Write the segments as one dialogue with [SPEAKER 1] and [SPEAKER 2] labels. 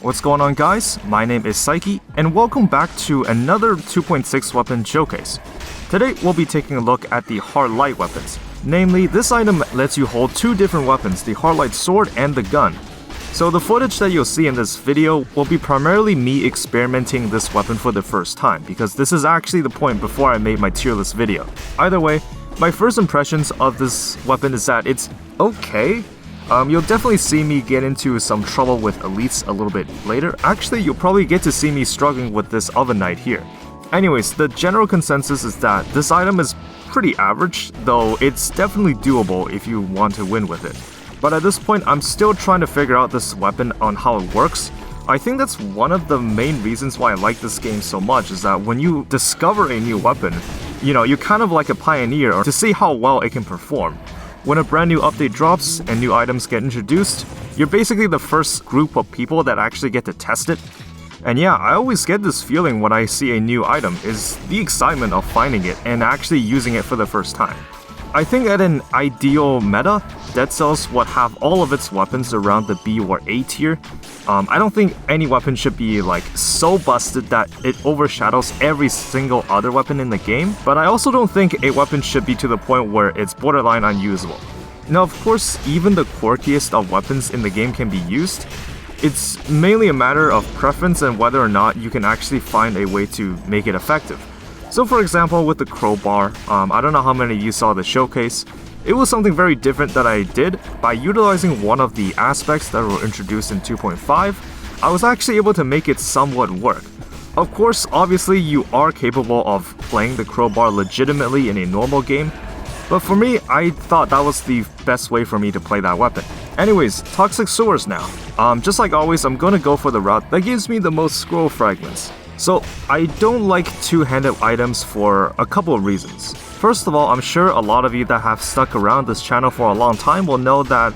[SPEAKER 1] What's going on, guys? My name is Psyche, and welcome back to another 2.6 weapon showcase. Today we'll be taking a look at the hard light weapons. Namely, this item lets you hold two different weapons, the hard light sword and the gun. So the footage that you'll see in this video will be primarily me experimenting this weapon for the first time, because this is actually the point before I made my tier list video. Either way, my first impressions of this weapon is that it's okay. You'll definitely see me get into some trouble with elites a little bit later. Actually, you'll probably get to see me struggling with this Oven Knight here. Anyways, the general consensus is that this item is pretty average, though it's definitely doable if you want to win with it. But at this point, I'm still trying to figure out this weapon on how it works. I think that's one of the main reasons why I like this game so much, is that when you discover a new weapon, you're kind of like a pioneer to see how well it can perform. When a brand new update drops and new items get introduced, you're basically the first group of people that actually get to test it. And yeah, I always get this feeling when I see a new item, is the excitement of finding it and actually using it for the first time. I think at an ideal meta, Dead Cells would have all of its weapons around the B or A tier. I don't think any weapon should be so busted that it overshadows every single other weapon in the game, but I also don't think a weapon should be to the point where it's borderline unusable. Now, of course, even the quirkiest of weapons in the game can be used. It's mainly a matter of preference and whether or not you can actually find a way to make it effective. So for example, with the crowbar, I don't know how many of you saw the showcase. It was something very different that I did. By utilizing one of the aspects that were introduced in 2.5, I was actually able to make it somewhat work. Of course, obviously you are capable of playing the crowbar legitimately in a normal game, but for me, I thought that was the best way for me to play that weapon. Anyways, toxic sewers now. Just like always, I'm gonna go for the route that gives me the most scroll fragments. So, I don't like two-handed items for a couple of reasons. First of all, I'm sure a lot of you that have stuck around this channel for a long time will know that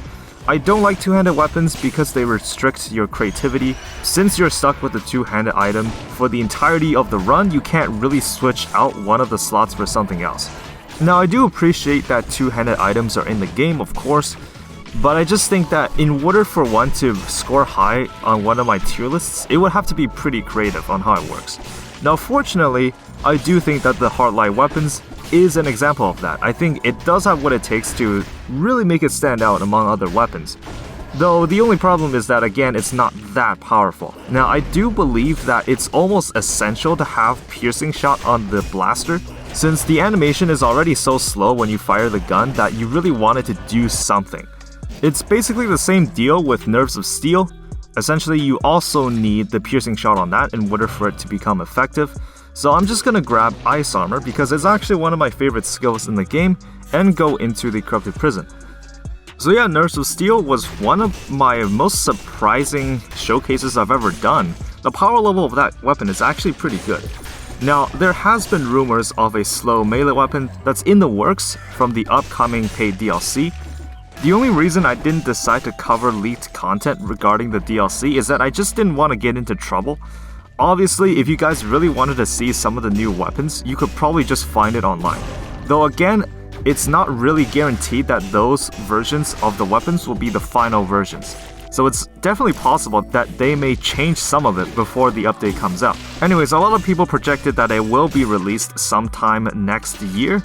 [SPEAKER 1] I don't like two-handed weapons because they restrict your creativity. Since you're stuck with the two-handed item for the entirety of the run, you can't really switch out one of the slots for something else. Now, I do appreciate that two-handed items are in the game, of course, but I just think that in order for one to score high on one of my tier lists, it would have to be pretty creative on how it works. Now, fortunately, I do think that the hard light weapons is an example of that. I think it does have what it takes to really make it stand out among other weapons. Though the only problem is that, again, it's not that powerful. Now, I do believe that it's almost essential to have piercing shot on the blaster, since the animation is already so slow when you fire the gun that you really want it to do something. It's basically the same deal with Nerves of Steel. Essentially, you also need the piercing shot on that in order for it to become effective. So I'm just gonna grab Ice Armor because it's actually one of my favorite skills in the game and go into the Corrupted Prison. So yeah, Nerves of Steel was one of my most surprising showcases I've ever done. The power level of that weapon is actually pretty good. Now, there has been rumors of a slow melee weapon that's in the works from the upcoming paid DLC. The only reason I didn't decide to cover leaked content regarding the DLC is that I just didn't want to get into trouble. Obviously, if you guys really wanted to see some of the new weapons, you could probably just find it online. Though again, it's not really guaranteed that those versions of the weapons will be the final versions. So it's definitely possible that they may change some of it before the update comes out. Anyways, a lot of people projected that it will be released sometime next year.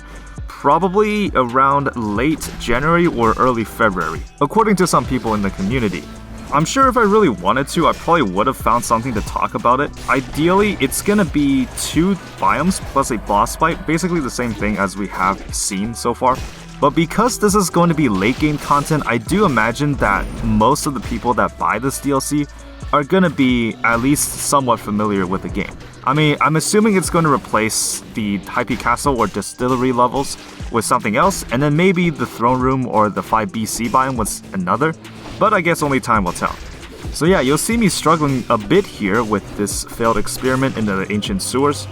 [SPEAKER 1] Probably around late January or early February, according to some people in the community. I'm sure if I really wanted to, I probably would have found something to talk about it. Ideally, it's gonna be 2 biomes plus a boss fight, basically the same thing as we have seen so far. But because this is going to be late game content, I do imagine that most of the people that buy this DLC are gonna be at least somewhat familiar with the game. I mean, I'm assuming it's going to replace the Hype Castle or Distillery levels with something else, and then maybe the Throne Room or the 5BC biome was another, but I guess only time will tell. So yeah, you'll see me struggling a bit here with this failed experiment in the Ancient Sewers.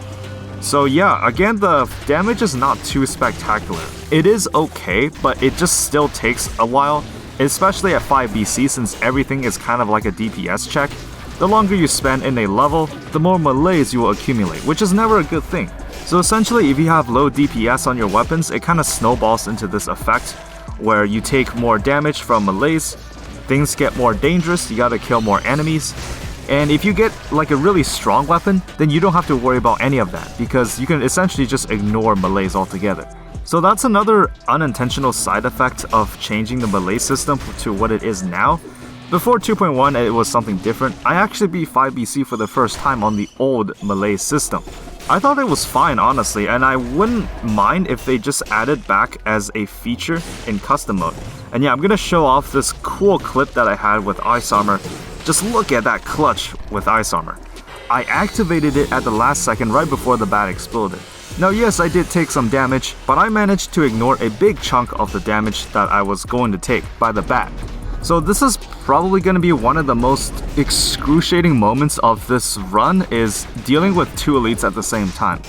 [SPEAKER 1] So yeah, again, the damage is not too spectacular. It is okay, but it just still takes a while, especially at 5BC since everything is kind of like a DPS check. The longer you spend in a level, the more melees you will accumulate, which is never a good thing. So essentially, if you have low DPS on your weapons, it kind of snowballs into this effect where you take more damage from melees, things get more dangerous, you gotta kill more enemies, And if you get like a really strong weapon, then you don't have to worry about any of that, because you can essentially just ignore melees altogether. So that's another unintentional side effect of changing the melee system to what it is now. Before 2.1 it was something different. I actually beat 5 BC for the first time on the old melee system. I thought it was fine, honestly, and I wouldn't mind if they just added back as a feature in custom mode. And yeah, I'm gonna show off this cool clip that I had with ice armor. Just look at that clutch with ice armor. I activated it at the last second right before the bat exploded. Now yes, I did take some damage, but I managed to ignore a big chunk of the damage that I was going to take by the bat. So this is probably going to be one of the most excruciating moments of this run, is dealing with two elites at the same time.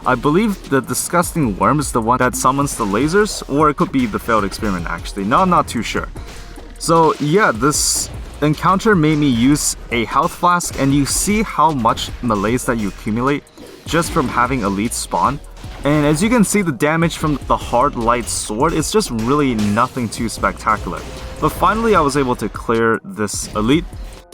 [SPEAKER 1] I believe the disgusting worm is the one that summons the lasers, or it could be the failed experiment actually. No, I'm not too sure. So yeah, this encounter made me use a health flask, and you see how much melees that you accumulate just from having elites spawn. And as you can see, the damage from the hard light sword is just really nothing too spectacular. But finally I was able to clear this elite.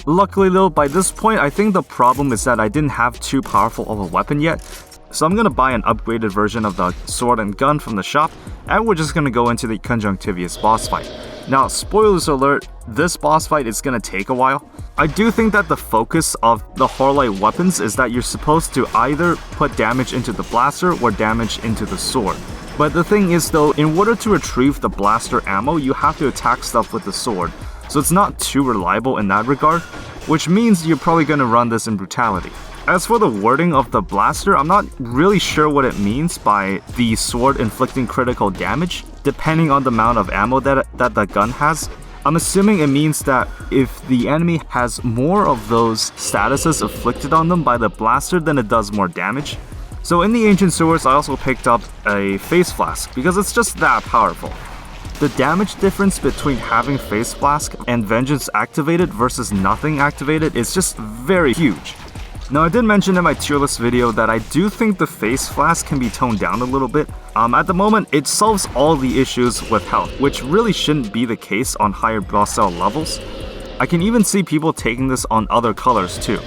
[SPEAKER 1] Luckily though, by this point I think the problem is that I didn't have too powerful of a weapon yet. So I'm gonna buy an upgraded version of the sword and gun from the shop, and we're just gonna go into the Conjunctivius boss fight. Now, spoilers alert, this boss fight is gonna take a while. I do think that the focus of the Horlight weapons is that you're supposed to either put damage into the blaster or damage into the sword. But the thing is though, in order to retrieve the blaster ammo, you have to attack stuff with the sword. So it's not too reliable in that regard, which means you're probably gonna run this in brutality. As for the wording of the blaster, I'm not really sure what it means by the sword inflicting critical damage, depending on the amount of ammo that the gun has. I'm assuming it means that if the enemy has more of those statuses afflicted on them by the blaster, then it does more damage. So in the Ancient Sewers, I also picked up a Face Flask, because it's just that powerful. The damage difference between having Face Flask and Vengeance activated versus nothing activated is just very huge. Now, I did mention in my tier list video that I do think the Face Flask can be toned down a little bit. At the moment, it solves all the issues with health, which really shouldn't be the case on higher boss cell levels. I can even see people taking this on other colors too.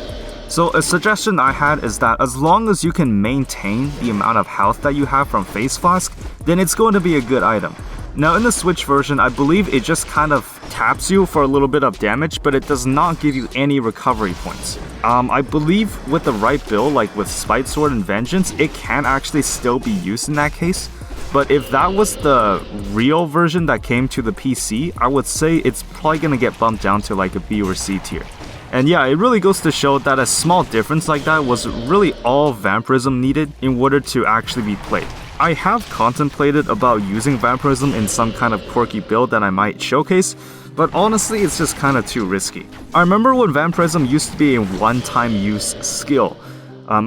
[SPEAKER 1] So a suggestion I had is that as long as you can maintain the amount of health that you have from Face Flask, then it's going to be a good item. Now in the Switch version, I believe it just kind of taps you for a little bit of damage, but it does not give you any recovery points. I believe with the right build, like with Spite Sword and Vengeance, it can actually still be used in that case. But if that was the real version that came to the PC, I would say it's probably gonna get bumped down to like a B or C tier. And yeah, it really goes to show that a small difference like that was really all Vampirism needed in order to actually be played. I have contemplated about using Vampirism in some kind of quirky build that I might showcase, but honestly it's just kinda too risky. I remember when Vampirism used to be a one-time use skill.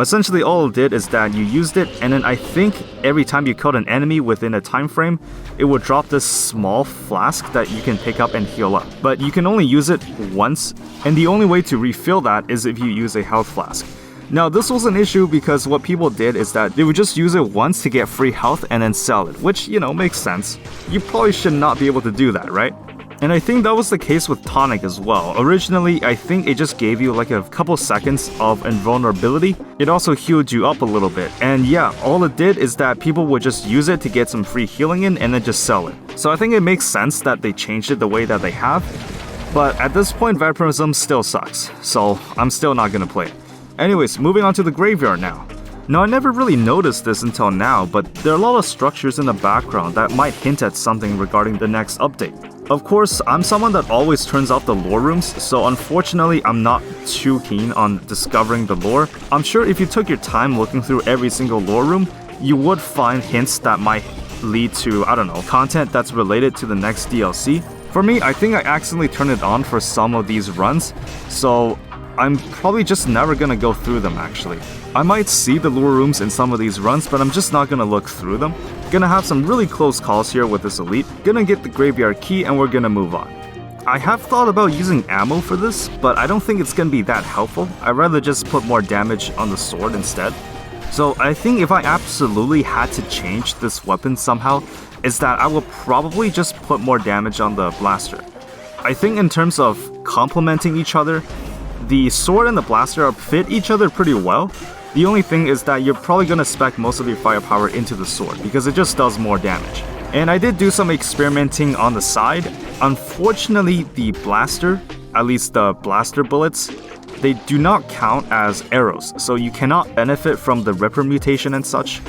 [SPEAKER 1] Essentially all it did is that you used it, and then I think every time you killed an enemy within a time frame, it would drop this small flask that you can pick up and heal up. But you can only use it once, and the only way to refill that is if you use a health flask. Now this was an issue because what people did is that they would just use it once to get free health and then sell it, which, you know, makes sense. You probably should not be able to do that, right? And I think that was the case with Tonic as well. Originally, I think it just gave you like a couple seconds of invulnerability. It also healed you up a little bit. And yeah, all it did is that people would just use it to get some free healing in and then just sell it. So I think it makes sense that they changed it the way that they have. But at this point, Vampirism still sucks. So I'm still not gonna play it. Anyways, moving on to the graveyard now. Now, I never really noticed this until now, but there are a lot of structures in the background that might hint at something regarding the next update. Of course, I'm someone that always turns off the lore rooms, so unfortunately I'm not too keen on discovering the lore. I'm sure if you took your time looking through every single lore room, you would find hints that might lead to, I don't know, content that's related to the next DLC. For me, I think I accidentally turned it on for some of these runs, so I'm probably just never gonna go through them actually. I might see the lure rooms in some of these runs, but I'm just not gonna look through them. Gonna have some really close calls here with this elite. Gonna get the graveyard key and we're gonna move on. I have thought about using ammo for this, but I don't think it's gonna be that helpful. I'd rather just put more damage on the sword instead. So I think if I absolutely had to change this weapon somehow, is that I will probably just put more damage on the blaster. I think in terms of complementing each other, The sword and the blaster fit each other pretty well. The only thing is that you're probably gonna spec most of your firepower into the sword because it just does more damage. And I did do some experimenting on the side. Unfortunately, the blaster, at least the blaster bullets, they do not count as arrows, so you cannot benefit from the Ripper mutation and such,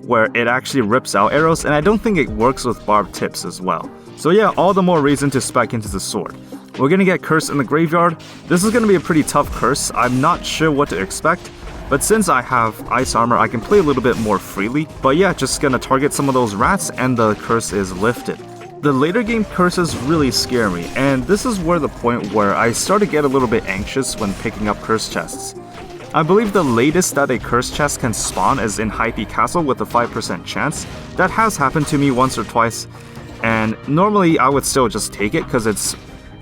[SPEAKER 1] where it actually rips out arrows, and I don't think it works with barbed tips as well. So yeah, all the more reason to spec into the sword. We're gonna get Curse in the Graveyard. This is gonna be a pretty tough curse. I'm not sure what to expect, but since I have Ice Armor, I can play a little bit more freely. But yeah, just gonna target some of those rats and the curse is lifted. The later game curses really scare me, and this is where the point where I start to get a little bit anxious when picking up curse chests. I believe the latest that a curse chest can spawn is in High Peak Castle with a 5% chance. That has happened to me once or twice, and normally I would still just take it because it's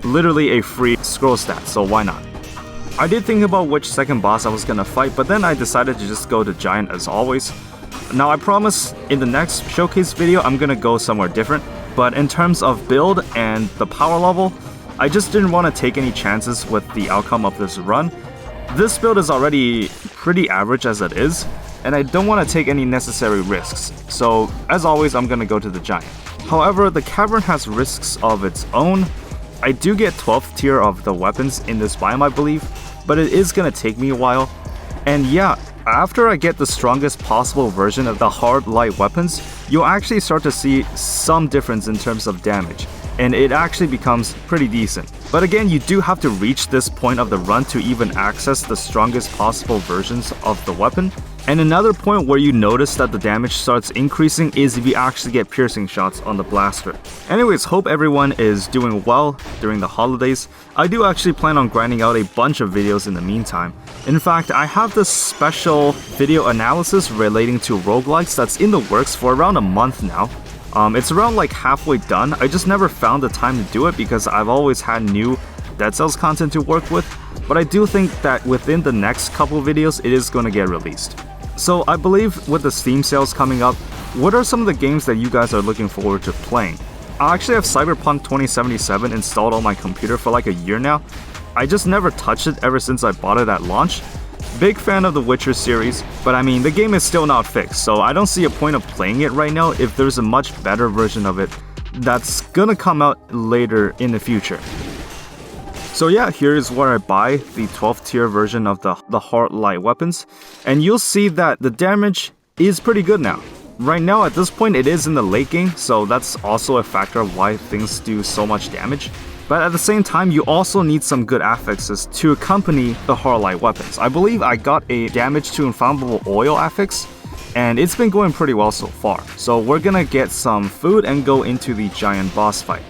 [SPEAKER 1] literally a free scroll stat, so why not? I did think about which second boss I was gonna fight, but then I decided to just go to Giant as always. Now I promise in the next showcase video I'm gonna go somewhere different, but in terms of build and the power level, I just didn't want to take any chances with the outcome of this run. This build is already pretty average as it is, and I don't want to take any necessary risks, so as always I'm gonna go to the Giant. However, the Cavern has risks of its own. I do get 12th tier of the weapons in this biome I believe, but it is gonna take me a while. And yeah, after I get the strongest possible version of the hard light weapons, you'll actually start to see some difference in terms of damage, and it actually becomes pretty decent. But again, you do have to reach this point of the run to even access the strongest possible versions of the weapon. And another point where you notice that the damage starts increasing is if you actually get piercing shots on the blaster. Anyways, hope everyone is doing well during the holidays. I do actually plan on grinding out a bunch of videos in the meantime. In fact, I have this special video analysis relating to roguelikes that's in the works for around a month now. It's around like halfway done. I just never found the time to do it because I've always had new Dead Cells content to work with, but I do think that within the next couple videos it is going to get released. So I believe with the Steam sales coming up, what are some of the games that you guys are looking forward to playing? I actually have Cyberpunk 2077 installed on my computer for like a year now. I just never touched it ever since I bought it at launch. Big fan of the Witcher series, but I mean the game is still not fixed, so I don't see a point of playing it right now if there's a much better version of it that's gonna come out later in the future. So yeah, here is where I buy the 12th tier version of the hard light weapons, and you'll see that the damage is pretty good now. Right now at this point it is in the late game, so that's also a factor of why things do so much damage. But at the same time, you also need some good affixes to accompany the hard light weapons. I believe I got a damage to inflammable oil affix, and it's been going pretty well so far. So we're gonna get some food and go into the giant boss fight.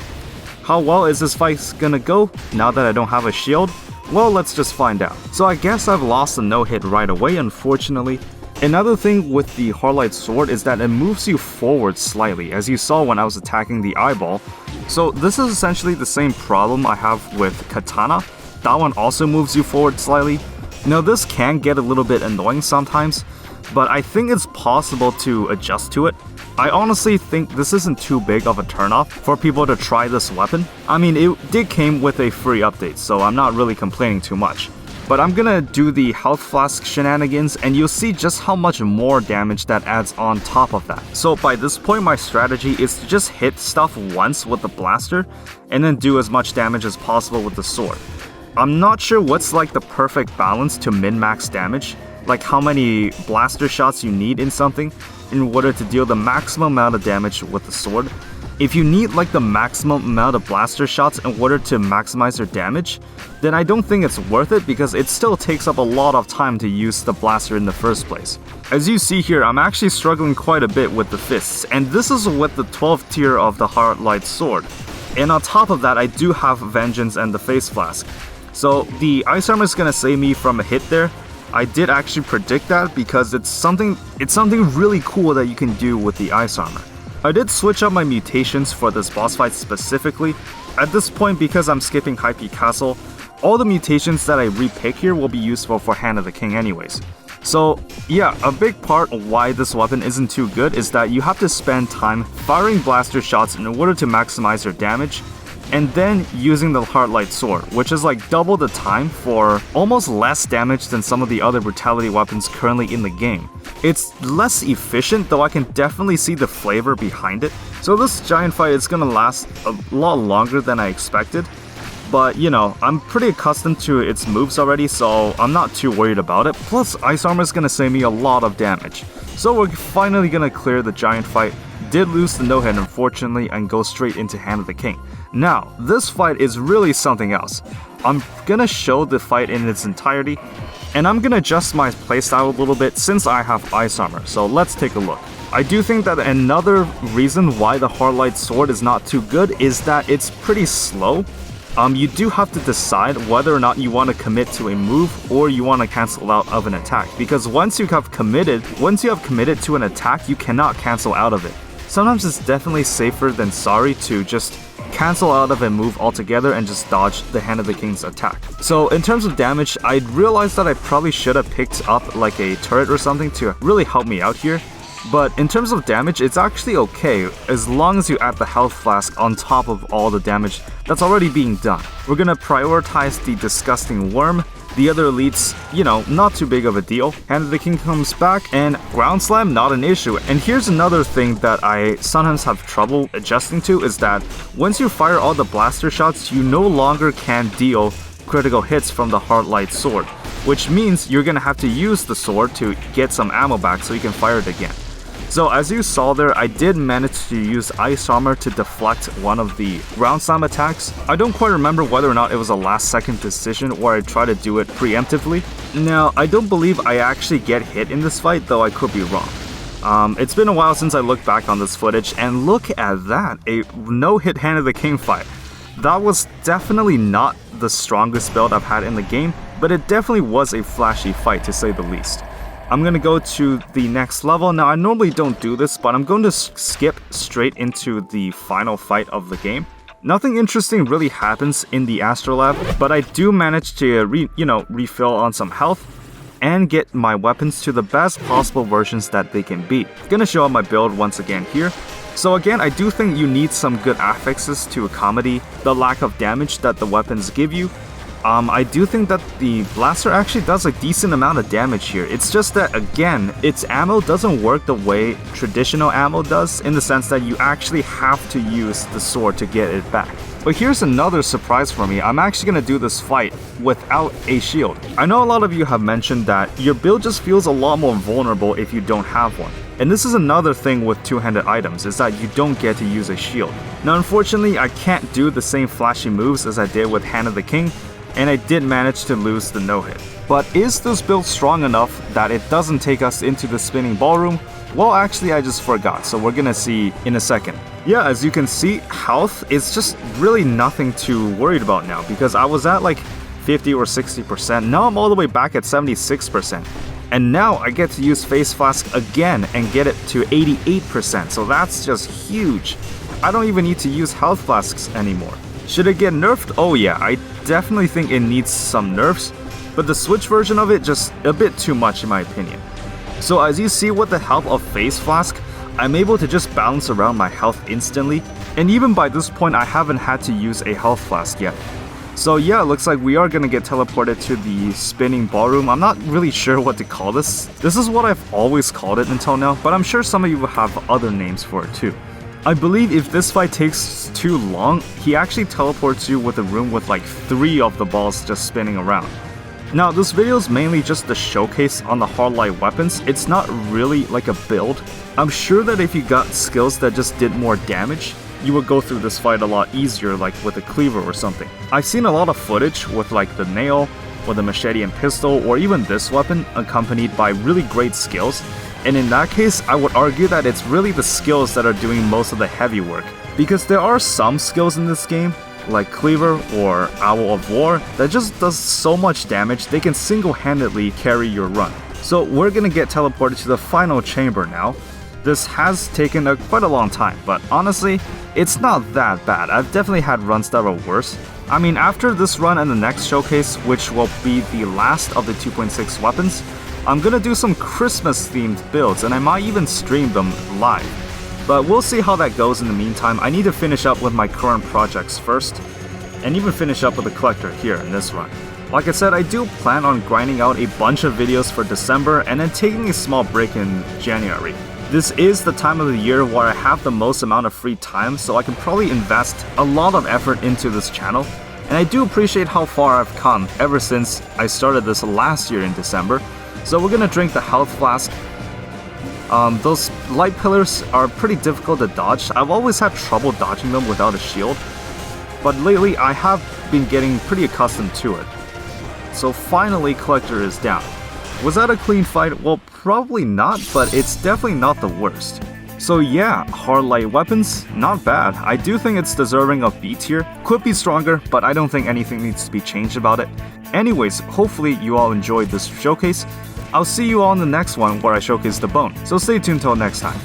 [SPEAKER 1] How well is this fight gonna go now that I don't have a shield? Well, let's just find out. So I guess I've lost a no-hit right away, unfortunately. Another thing with the Hardlight Sword is that it moves you forward slightly, as you saw when I was attacking the eyeball. So this is essentially the same problem I have with Katana. That one also moves you forward slightly. Now this can get a little bit annoying sometimes, but I think it's possible to adjust to it. I honestly think this isn't too big of a turnoff for people to try this weapon. I mean, it did came with a free update, so I'm not really complaining too much. But I'm gonna do the health flask shenanigans and you'll see just how much more damage that adds on top of that. So by this point my strategy is to just hit stuff once with the blaster and then do as much damage as possible with the sword. I'm not sure what's like the perfect balance to min-max damage, like how many blaster shots you need in something in order to deal the maximum amount of damage with the sword. If you need like the maximum amount of blaster shots in order to maximize your damage, then I don't think it's worth it because it still takes up a lot of time to use the blaster in the first place. As you see here, I'm actually struggling quite a bit with the fists, and this is with the 12th tier of the Hardlight Sword. And on top of that, I do have Vengeance and the Face Flask. So the Ice Armor is gonna save me from a hit there. I did actually predict that because it's something really cool that you can do with the Ice Armor. I did switch up my mutations for this boss fight specifically. At this point, because I'm skipping High Peak Castle, all the mutations that I repick here will be useful for Hand of the King anyways. So yeah, a big part of why this weapon isn't too good is that you have to spend time firing blaster shots in order to maximize your damage, and then using the Heartlight Sword, which is like double the time for almost less damage than some of the other brutality weapons currently in the game. It's less efficient, though I can definitely see the flavor behind it. So this giant fight is gonna last a lot longer than I expected. But, you know, I'm pretty accustomed to its moves already, so I'm not too worried about it. Plus, Ice Armor is gonna save me a lot of damage. So we're finally gonna clear the giant fight. Did lose the no-hit unfortunately and go straight into Hand of the King. Now, this fight is really something else. I'm gonna show the fight in its entirety, and I'm gonna adjust my playstyle a little bit since I have Ice Armor, so let's take a look. I do think that another reason why the Heartlight Sword is not too good is that it's pretty slow. You do have to decide whether or not you want to commit to a move or you want to cancel out of an attack, because once you have committed to an attack, you cannot cancel out of it. Sometimes it's definitely safer than sorry to just cancel out of a move altogether and just dodge the Hand of the King's attack. So in terms of damage, I realized that I probably should have picked up like a turret or something to really help me out here. But in terms of damage, it's actually okay as long as you add the health flask on top of all the damage that's already being done. We're gonna prioritize the disgusting worm. The other elites, you know, not too big of a deal. Hand of the King comes back and ground slam, not an issue. And here's another thing that I sometimes have trouble adjusting to is that once you fire all the blaster shots, you no longer can deal critical hits from the Heartlight Sword, which means you're gonna have to use the sword to get some ammo back so you can fire it again. So as you saw there, I did manage to use Ice Armor to deflect one of the ground slam attacks. I don't quite remember whether or not it was a last second decision or I tried to do it preemptively. Now, I don't believe I actually get hit in this fight, though I could be wrong. It's been a while since I looked back on this footage, and look at that, a no-hit Hand of the King fight. That was definitely not the strongest build I've had in the game, but it definitely was a flashy fight to say the least. I'm gonna go to the next level. Now, I normally don't do this, but I'm going to skip straight into the final fight of the game. Nothing interesting really happens in the Astrolab, but I do manage to refill on some health and get my weapons to the best possible versions that they can be. Gonna show up my build once again here. So again, I do think you need some good affixes to accommodate the lack of damage that the weapons give you. I do think that the blaster actually does a decent amount of damage here. It's just that, again, its ammo doesn't work the way traditional ammo does, in the sense that you actually have to use the sword to get it back. But here's another surprise for me. I'm actually gonna do this fight without a shield. I know a lot of you have mentioned that your build just feels a lot more vulnerable if you don't have one. And this is another thing with two-handed items, is that you don't get to use a shield. Now, unfortunately, I can't do the same flashy moves as I did with Hand of the King, and I did manage to lose the no-hit. But is this build strong enough that it doesn't take us into the spinning ballroom? Well, actually, I just forgot, so we're gonna see in a second. Yeah, as you can see, health is just really nothing to worry about now, because I was at like 50 or 60%, now I'm all the way back at 76%. And now I get to use Face Flask again and get it to 88%, so that's just huge. I don't even need to use health flasks anymore. Should it get nerfed? Oh yeah, I definitely think it needs some nerfs, but the Switch version of it just a bit too much in my opinion. So as you see, with the help of Face Flask, I'm able to just bounce around my health instantly, and even by this point I haven't had to use a health flask yet. So yeah, it looks like we are gonna get teleported to the spinning ballroom. I'm not really sure what to call this. This is what I've always called it until now, but I'm sure some of you will have other names for it too. I believe if this fight takes too long, he actually teleports you with a room with like 3 of the balls just spinning around. Now, this video is mainly just the showcase on the Heartlight weapons. It's not really like a build. I'm sure that if you got skills that just did more damage, you would go through this fight a lot easier, like with a cleaver or something. I've seen a lot of footage with like the nail, or the machete and pistol, or even this weapon accompanied by really great skills. And in that case, I would argue that it's really the skills that are doing most of the heavy work. Because there are some skills in this game, like Cleaver or Owl of War, that just does so much damage they can single-handedly carry your run. So we're gonna get teleported to the final chamber now. This has taken quite a long time, but honestly, it's not that bad. I've definitely had runs that were worse. I mean, after this run and the next showcase, which will be the last of the 2.6 weapons, I'm gonna do some Christmas themed builds, and I might even stream them live. But we'll see how that goes in the meantime. I need to finish up with my current projects first, and even finish up with the collector here in this run. Like I said, I do plan on grinding out a bunch of videos for December and then taking a small break in January. This is the time of the year where I have the most amount of free time, so I can probably invest a lot of effort into this channel. And I do appreciate how far I've come ever since I started this last year in December. So we're gonna drink the health flask. Those light pillars are pretty difficult to dodge. I've always had trouble dodging them without a shield, but lately I have been getting pretty accustomed to it. So finally, collector is down. Was that a clean fight? Well, probably not, but it's definitely not the worst. So yeah, hard light weapons, not bad. I do think it's deserving of B tier. Could be stronger, but I don't think anything needs to be changed about it. Anyways, hopefully you all enjoyed this showcase. I'll see you all in the next one where I showcase the bone, so stay tuned till next time.